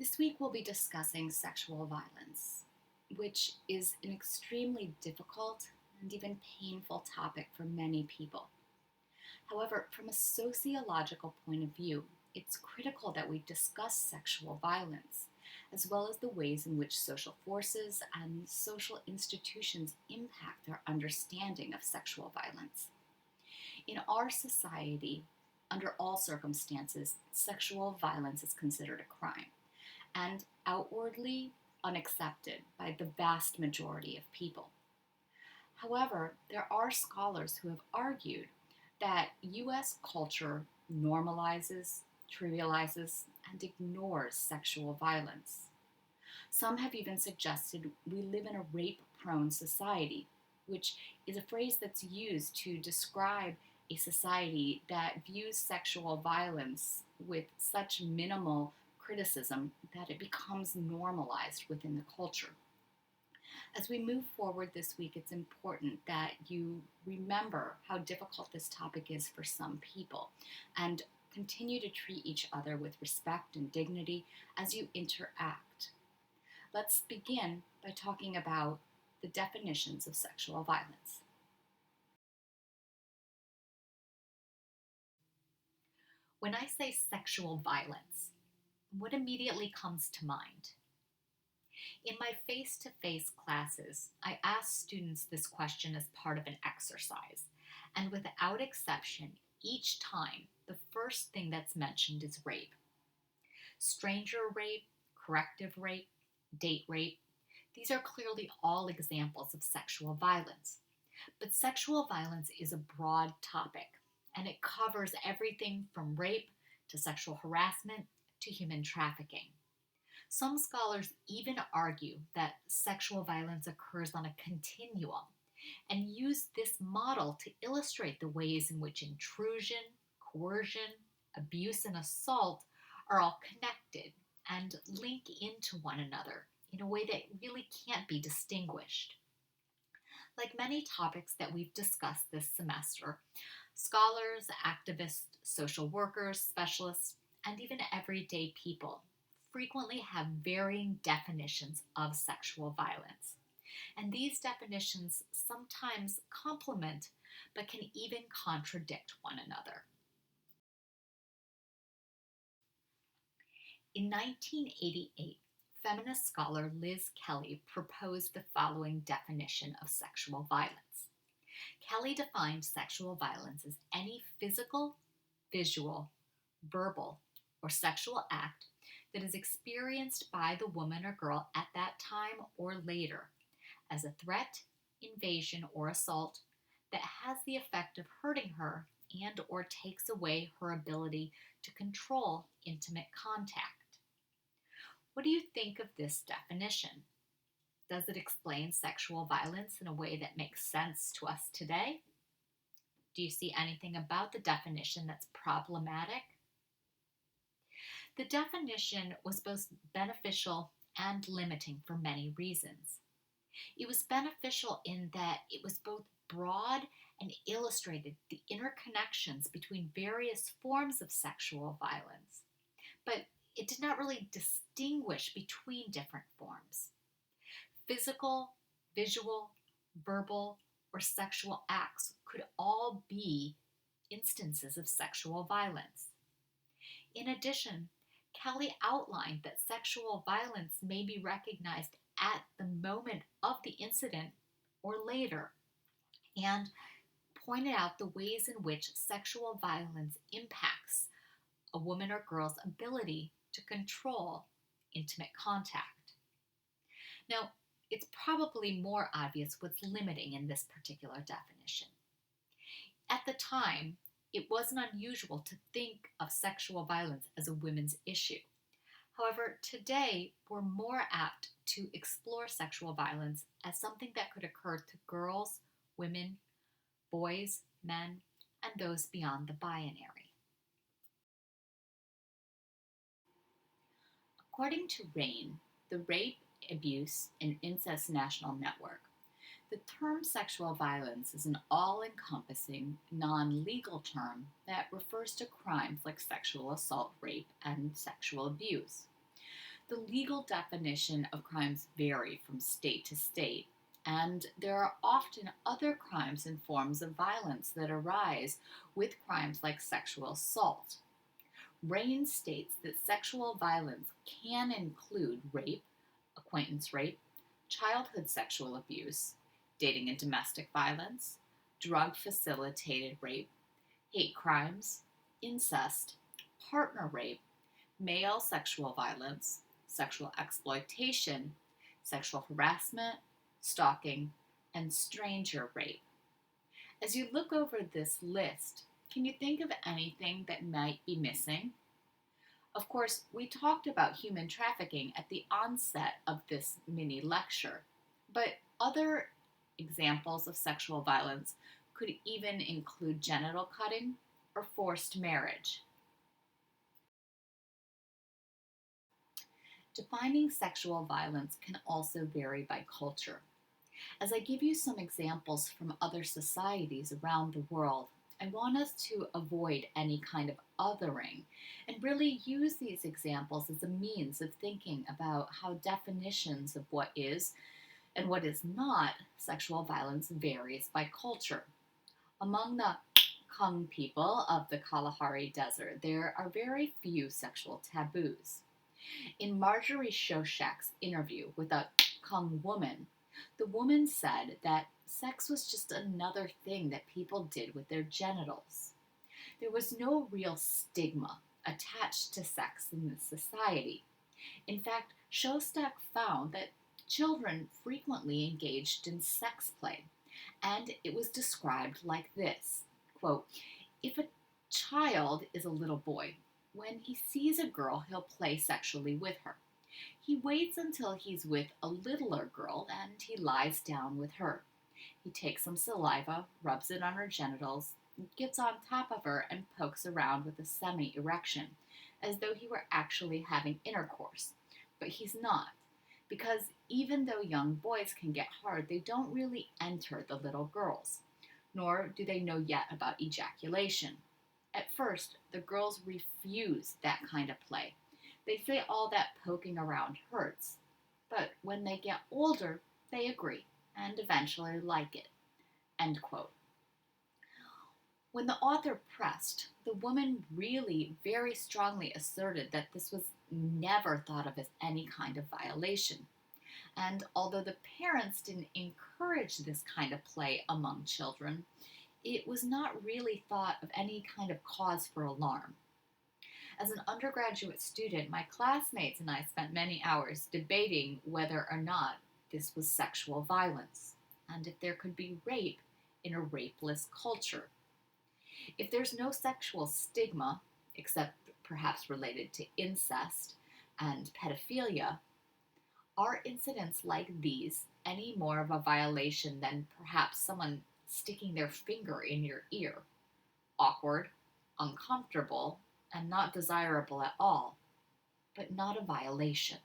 This week we'll be discussing sexual violence, which is an extremely difficult and even painful topic for many people. However, from a sociological point of view, it's critical that we discuss sexual violence, as well as the ways in which social forces and social institutions impact our understanding of sexual violence. In our society, under all circumstances, sexual violence is considered a crime and outwardly unaccepted by the vast majority of people. However, there are scholars who have argued that US culture normalizes, trivializes, and ignores sexual violence. Some have even suggested we live in a rape prone society, which is a phrase that's used to describe a society that views sexual violence with such minimal criticism that it becomes normalized within the culture. As we move forward this week, it's important that you remember how difficult this topic is for some people and continue to treat each other with respect and dignity as you interact. Let's begin by talking about the definitions of sexual violence. When I say sexual violence, what immediately comes to mind? In my face to face classes, I ask students this question as part of an exercise, and without exception, each time the first thing that's mentioned is rape. Stranger rape, corrective rape, date rape, these are clearly all examples of sexual violence. But sexual violence is a broad topic, and it covers everything from rape to sexual harassment to human trafficking. Some scholars even argue that sexual violence occurs on a continuum and use this model to illustrate the ways in which intrusion, coercion, abuse, and assault are all connected and link into one another in a way that really can't be distinguished. Like many topics that we've discussed this semester, scholars, activists, social workers, specialists, and even everyday people frequently have varying definitions of sexual violence. And these definitions sometimes complement but can even contradict one another. In 1988, feminist scholar Liz Kelly proposed the following definition of sexual violence. Kelly defined sexual violence as any physical, visual, verbal, or sexual act that is experienced by the woman or girl at that time or later as a threat, invasion, or assault that has the effect of hurting her and or takes away her ability to control intimate contact. What do you think of this definition? Does it explain sexual violence in a way that makes sense to us today? Do you see anything about the definition that's problematic? The definition was both beneficial and limiting for many reasons. It was beneficial in that it was both broad and illustrated the interconnections between various forms of sexual violence, but it did not really distinguish between different forms. Physical, visual, verbal, or sexual acts could all be instances of sexual violence. In addition, Kelly outlined that sexual violence may be recognized at the moment of the incident or later, and pointed out the ways in which sexual violence impacts a woman or girl's ability to control intimate contact. Now, it's probably more obvious what's limiting in this particular definition. At the time, it wasn't unusual to think of sexual violence as a women's issue. However, today we're more apt to explore sexual violence as something that could occur to girls, women, boys, men, and those beyond the binary. According to RAINN, the Rape, Abuse, and Incest National Network, the term sexual violence is an all-encompassing, non-legal term that refers to crimes like sexual assault, rape, and sexual abuse. The legal definition of crimes vary from state to state, and there are often other crimes and forms of violence that arise with crimes like sexual assault. Rain states that sexual violence can include rape, acquaintance rape, childhood sexual abuse, dating and domestic violence, drug facilitated rape, hate crimes, incest, partner rape, male sexual violence, sexual exploitation, sexual harassment, stalking, and stranger rape. As you look over this list, can you think of anything that might be missing? Of course, we talked about human trafficking at the onset of this mini lecture, but other examples of sexual violence could even include genital cutting or forced marriage. Defining sexual violence can also vary by culture. As I give you some examples from other societies around the world, I want us to avoid any kind of othering and really use these examples as a means of thinking about how definitions of what is and what is not sexual violence varies by culture. Among the Kung people of the Kalahari Desert, there are very few sexual taboos. In Marjorie Shoshak's interview with a Kung woman, the woman said that sex was just another thing that people did with their genitals. There was no real stigma attached to sex in this society. In fact, Shostak found that children frequently engaged in sex play, and it was described like this, quote, if a child is a little boy, when he sees a girl, he'll play sexually with her. He waits until he's with a littler girl and he lies down with her. He takes some saliva, rubs it on her genitals, gets on top of her, and pokes around with a semi-erection, as though he were actually having intercourse. But he's not, because even though young boys can get hard, they don't really enter the little girls, nor do they know yet about ejaculation. At first, the girls refuse that kind of play. They say all that poking around hurts. But when they get older, they agree and eventually like it. End quote. When the author pressed, the woman really very strongly asserted that this was never thought of as any kind of violation. And although the parents didn't encourage this kind of play among children, it was not really thought of any kind of cause for alarm. As an undergraduate student, my classmates and I spent many hours debating whether or not this was sexual violence, and if there could be rape in a rapeless culture. If there's no sexual stigma, except perhaps related to incest and pedophilia, are incidents like these any more of a violation than perhaps someone sticking their finger in your ear? Awkward, uncomfortable, and not desirable at all, but not a violation.